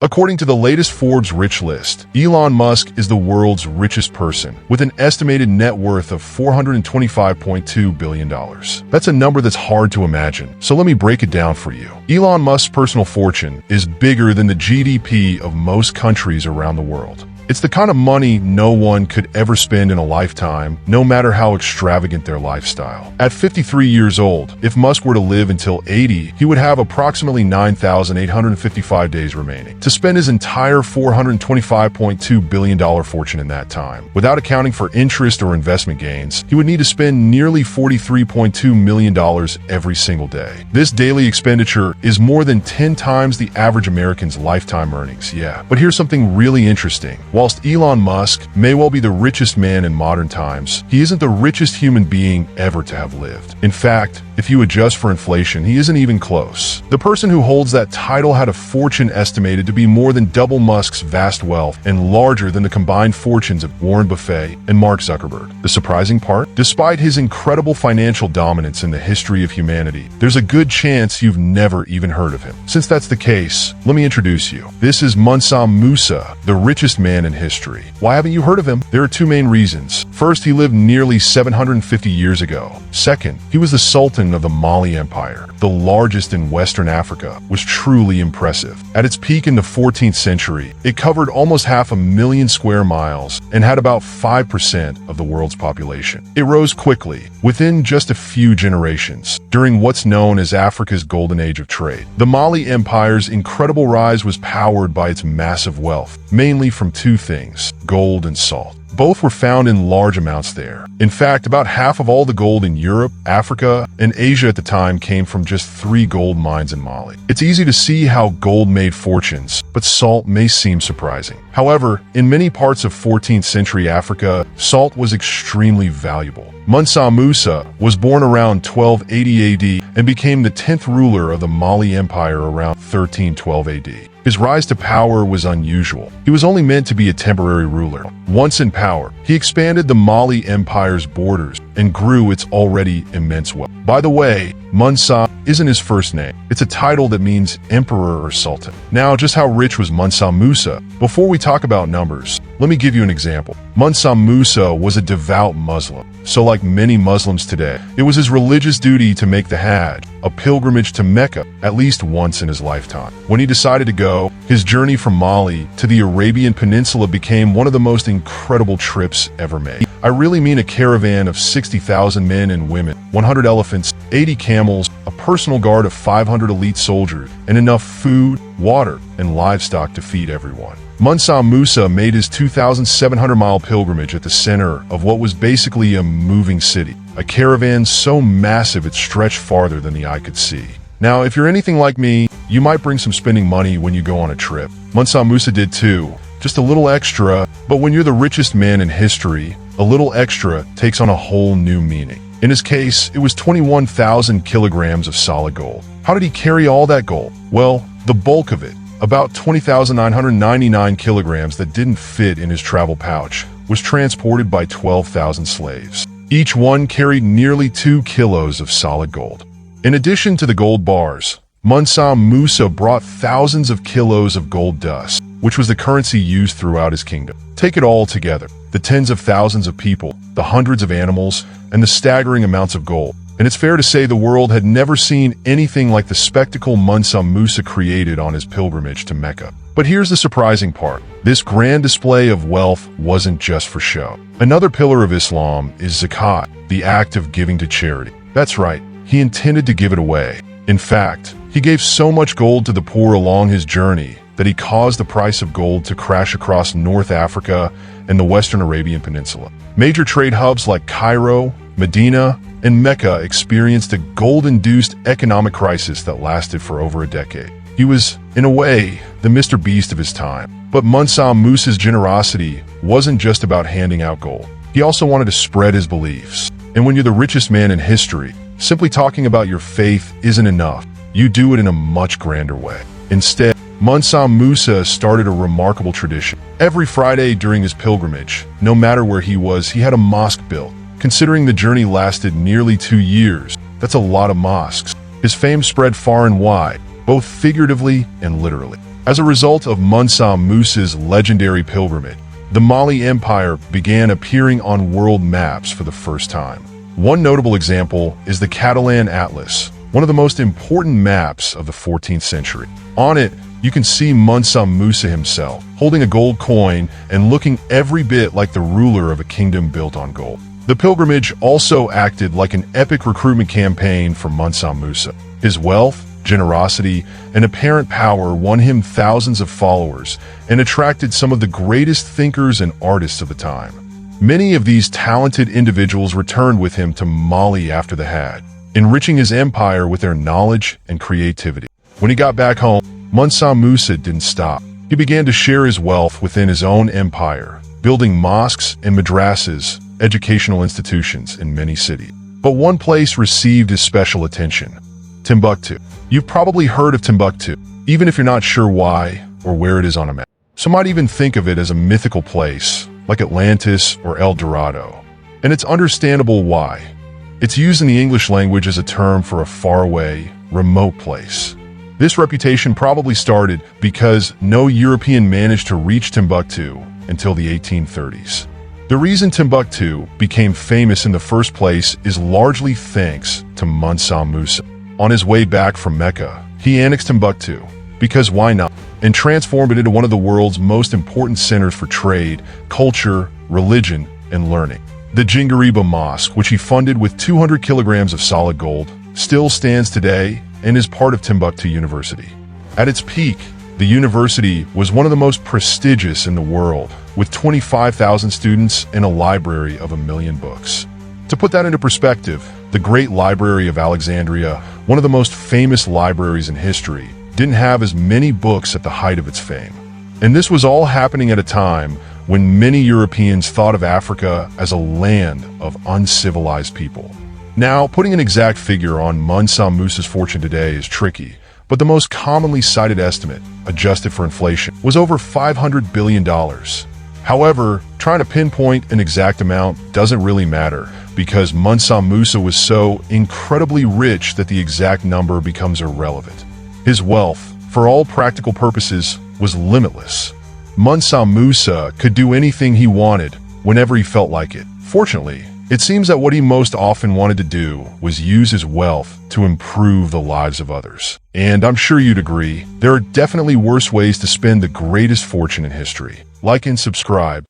According to the latest Forbes Rich list, Elon Musk is the world's richest person, with an estimated net worth of $425.2 billion. That's a number that's hard to imagine, so let me break it down for you. Elon Musk's personal fortune is bigger than the GDP of most countries around the world. It's the kind of money no one could ever spend in a lifetime, no matter how extravagant their lifestyle. At 53 years old, if Musk were to live until 80, he would have approximately 9,855 days remaining to spend his entire $425.2 billion fortune in that time. Without accounting for interest or investment gains, he would need to spend nearly $43.2 million every single day. This daily expenditure is more than 10 times the average American's lifetime earnings, yeah. But here's something really interesting. Whilst Elon Musk may well be the richest man in modern times, he isn't the richest human being ever to have lived. In fact, if you adjust for inflation, he isn't even close. The person who holds that title had a fortune estimated to be more than double Musk's vast wealth and larger than the combined fortunes of Warren Buffett and Mark Zuckerberg. The surprising part? Despite his incredible financial dominance in the history of humanity, there's a good chance you've never even heard of him. Since that's the case, let me introduce you. This is Mansa Musa, the richest man in history. Why haven't you heard of him? There are two main reasons. First, he lived nearly 750 years ago. Second, he was the Sultan of the Mali Empire, the largest in Western Africa, was truly impressive. At its peak in the 14th century, it covered almost 500,000 square miles and had about 5% of the world's population. It rose quickly, within just a few generations, during what's known as Africa's golden age of trade. The Mali Empire's incredible rise was powered by its massive wealth, mainly from two things: gold and salt. Both were found in large amounts there. In fact, about half of all the gold in Europe, Africa, and Asia at the time came from just 3 gold mines in Mali. It's easy to see how gold made fortunes, but salt may seem surprising. However, in many parts of 14th century Africa, salt was extremely valuable. Mansa Musa was born around 1280 AD and became the 10th ruler of the Mali Empire around 1312 AD. His rise to power was unusual. He was only meant to be a temporary ruler. Once in power, he expanded the Mali Empire's borders and grew its already immense wealth. By the way, Mansa isn't his first name. It's a title that means emperor or sultan. Now, just how rich was Mansa Musa? Before we talk about numbers, let me give you an example. Mansa Musa was a devout Muslim. So like many Muslims today, it was his religious duty to make the Hajj, a pilgrimage to Mecca, at least once in his lifetime. When he decided to go, his journey from Mali to the Arabian Peninsula became one of the most incredible trips ever made. I really mean a caravan of 60,000 men and women, 100 elephants, 80 camels, a personal guard of 500 elite soldiers, and enough food, water, and livestock to feed everyone. Mansa Musa made his 2,700-mile pilgrimage at the center of what was basically a moving city, a caravan so massive it stretched farther than the eye could see. Now, if you're anything like me, you might bring some spending money when you go on a trip. Mansa Musa did too, just a little extra, but when you're the richest man in history, a little extra takes on a whole new meaning. In his case, it was 21,000 kilograms of solid gold. How did he carry all that gold? Well, the bulk of it, about 20,999 kilograms that didn't fit in his travel pouch, was transported by 12,000 slaves. Each one carried nearly 2 kilos of solid gold. In addition to the gold bars, Mansa Musa brought thousands of kilos of gold dust, which was the currency used throughout his kingdom. Take it all together, the tens of thousands of people, the hundreds of animals, and the staggering amounts of gold. And it's fair to say the world had never seen anything like the spectacle Mansa Musa created on his pilgrimage to Mecca. But here's the surprising part. This grand display of wealth wasn't just for show. Another pillar of Islam is zakat, the act of giving to charity. That's right, he intended to give it away. In fact, he gave so much gold to the poor along his journey that he caused the price of gold to crash across North Africa and the Western Arabian Peninsula. Major trade hubs like Cairo, Medina, and Mecca experienced a gold-induced economic crisis that lasted for over a decade. He was, in a way, the Mr. Beast of his time. But Mansa Musa's generosity wasn't just about handing out gold. He also wanted to spread his beliefs. And when you're the richest man in history, simply talking about your faith isn't enough. You do it in a much grander way. Instead, Mansa Musa started a remarkable tradition. Every Friday during his pilgrimage, no matter where he was, he had a mosque built. Considering the journey lasted nearly 2 years, that's a lot of mosques. His fame spread far and wide, both figuratively and literally. As a result of Mansa Musa's legendary pilgrimage, the Mali Empire began appearing on world maps for the first time. One notable example is the Catalan Atlas, one of the most important maps of the 14th century. On it, you can see Mansa Musa himself, holding a gold coin and looking every bit like the ruler of a kingdom built on gold. The pilgrimage also acted like an epic recruitment campaign for Mansa Musa. His wealth, generosity, and apparent power won him thousands of followers and attracted some of the greatest thinkers and artists of the time. Many of these talented individuals returned with him to Mali after the Hajj, enriching his empire with their knowledge and creativity. When he got back home, Mansa Musa didn't stop. He began to share his wealth within his own empire, building mosques and madrasas, educational institutions in many cities. But one place received his special attention: Timbuktu. You've probably heard of Timbuktu, even if you're not sure why or where it is on a map. Some might even think of it as a mythical place, like Atlantis or El Dorado. And it's understandable why. It's used in the English language as a term for a faraway, remote place. This reputation probably started because no European managed to reach Timbuktu until the 1830s. The reason Timbuktu became famous in the first place is largely thanks to Mansa Musa. On his way back from Mecca, he annexed Timbuktu, because why not, and transformed it into one of the world's most important centers for trade, culture, religion, and learning. The Jingariba Mosque, which he funded with 200 kilograms of solid gold, still stands today and is part of Timbuktu University. At its peak, the university was one of the most prestigious in the world, with 25,000 students and a library of 1 million books. To put that into perspective, the Great Library of Alexandria, one of the most famous libraries in history, didn't have as many books at the height of its fame. And this was all happening at a time when many Europeans thought of Africa as a land of uncivilized people. Now, putting an exact figure on Mansa Musa's fortune today is tricky, but the most commonly cited estimate, adjusted for inflation, was over $500 billion. However, trying to pinpoint an exact amount doesn't really matter, because Mansa Musa was so incredibly rich that the exact number becomes irrelevant. His wealth, for all practical purposes, was limitless. Mansa Musa could do anything he wanted, whenever he felt like it. Fortunately, it seems that what he most often wanted to do was use his wealth to improve the lives of others. And I'm sure you'd agree, there are definitely worse ways to spend the greatest fortune in history. Like and subscribe